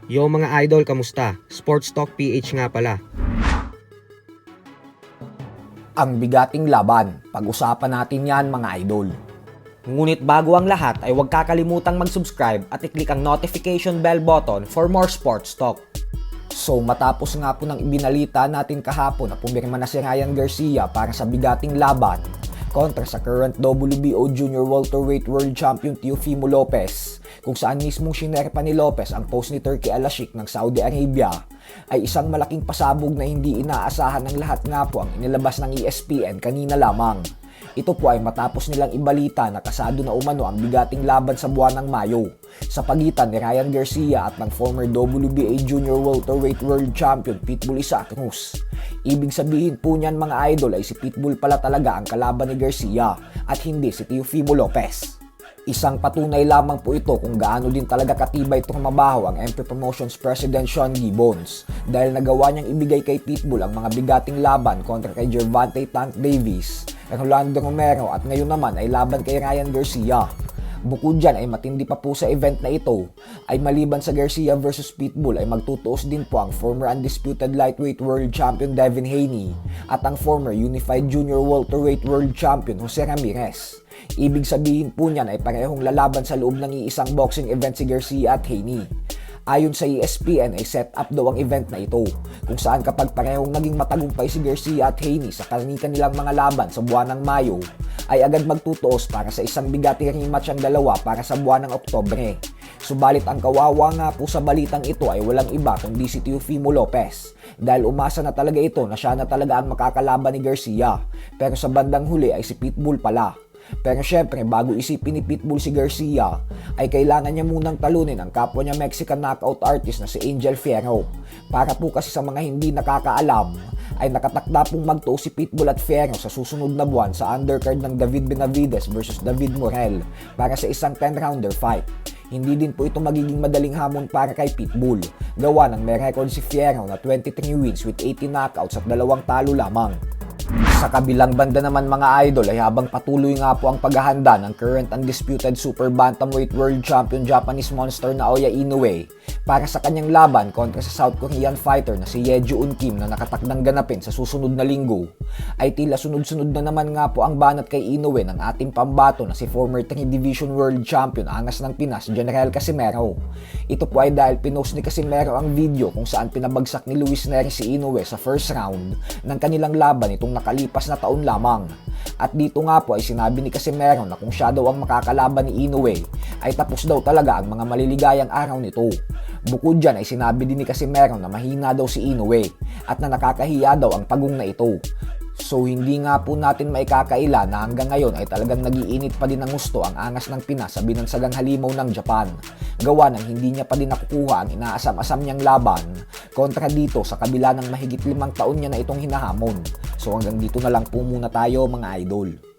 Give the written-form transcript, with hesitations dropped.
Yo mga idol, kamusta? Sports Talk PH nga pala. Ang bigating laban, pag-usapan natin yan mga idol. Ngunit bago ang lahat ay huwag kakalimutang mag-subscribe at i-click ang notification bell button for more sports talk. So matapos nga po ng ibinalita natin kahapon na pumirma na si Ryan Garcia para sa bigating laban kontra sa current WBO Junior Welterweight World Champion Teofimo Lopez, kung saan mismong sinerpa ni Lopez ang post ni Turki Al-Sheikh ng Saudi Arabia, ay isang malaking pasabog na hindi inaasahan ng lahat nga po ang inilabas ng ESPN kanina lamang. Ito po ay matapos nilang ibalita na kasado na umano ang bigating laban sa buwan ng Mayo sa pagitan ni Ryan Garcia at ng former WBA Junior Welterweight World Champion Pitbull Isaac Cruz. Ibig sabihin po niyan mga idol ay si Pitbull pala talaga ang kalaban ni Garcia at hindi si Teofimo Lopez. Isang patunay lamang po ito kung gaano din talaga katibay itong mabaho ang MP Promotions President Sean Gibbons dahil nagawa niyang ibigay kay Pitbull ang mga bigating laban kontra kay Gervonta Tank Davis, Rolando Romero at ngayon naman ay laban kay Ryan Garcia. Bukod dyan ay matindi pa po sa event na ito ay maliban sa Garcia vs Pitbull ay magtutuos din po ang former undisputed lightweight world champion Devin Haney at ang former unified junior welterweight world champion Jose Ramirez. Ibig sabihin po niyan ay parehong lalaban sa loob ng iisang boxing event si Garcia at Haney. Ayon sa ESPN ay set up daw ang event na ito kung saan kapag parehong naging matagumpay si Garcia at Haney sa kanilang mga laban sa buwan ng Mayo ay agad magtutuos para sa isang bigating rematch ang dalawa para sa buwan ng Oktubre. Subalit ang kawawa nga po sa balitang ito ay walang iba kundi si Teofimo Lopez dahil umasa na talaga ito na siya na talaga ang makakalaban ni Garcia, pero sa bandang huli ay si Pitbull pala. Pero syempre bago isipin ni Pitbull si Garcia ay kailangan niya munang talunin ang kapwa niya Mexican knockout artist na si Angel Fierro. Para po kasi sa mga hindi nakakaalam ay nakatakda pong magtuo si Pitbull at Fierro sa susunod na buwan sa undercard ng David Benavides versus David Morel para sa isang 10-rounder fight. Hindi din po ito magiging madaling hamon para kay Pitbull. Gawa ng may record si Fierro na 23 wins with 18 knockouts at 2 talo lamang. Sa kabilang banda naman mga idol ay habang patuloy nga po ang paghahanda ng current undisputed super bantamweight world champion Japanese monster Naoya Inoue para sa kanyang laban kontra sa South Korean fighter na si Ye Jun Kim na nakatakdang ganapin sa susunod na linggo, ay tila sunod-sunod na naman nga po ang banat kay Inoue ng ating pambato na si former 3 Division World Champion Angas ng Pinas General Casimero. Ito po ay dahil pinost ni Casimero ang video kung saan pinabagsak ni Luis Nery si Inoue sa first round ng kanilang laban itong nakalipas na taon lamang. At dito nga po ay sinabi ni Casimero na kung siya daw ang makakalaban ni Inoue ay tapos daw talaga ang mga maliligayang araw nito. Bukod dyan ay sinabi din ni Casimero na mahina daw si Inoue at na nakakahiya daw ang pagong na ito. So hindi nga po natin maikakaila na hanggang ngayon ay talagang nagiinit pa din ng gusto ang Angas ng Pinas sa binansagang halimaw ng Japan. Gawa ng hindi niya pa din nakukuha ang inaasam-asam niyang laban kontra dito sa kabila ng mahigit 5 taon niya na itong hinahamon. So hanggang dito na lang po muna tayo mga idol.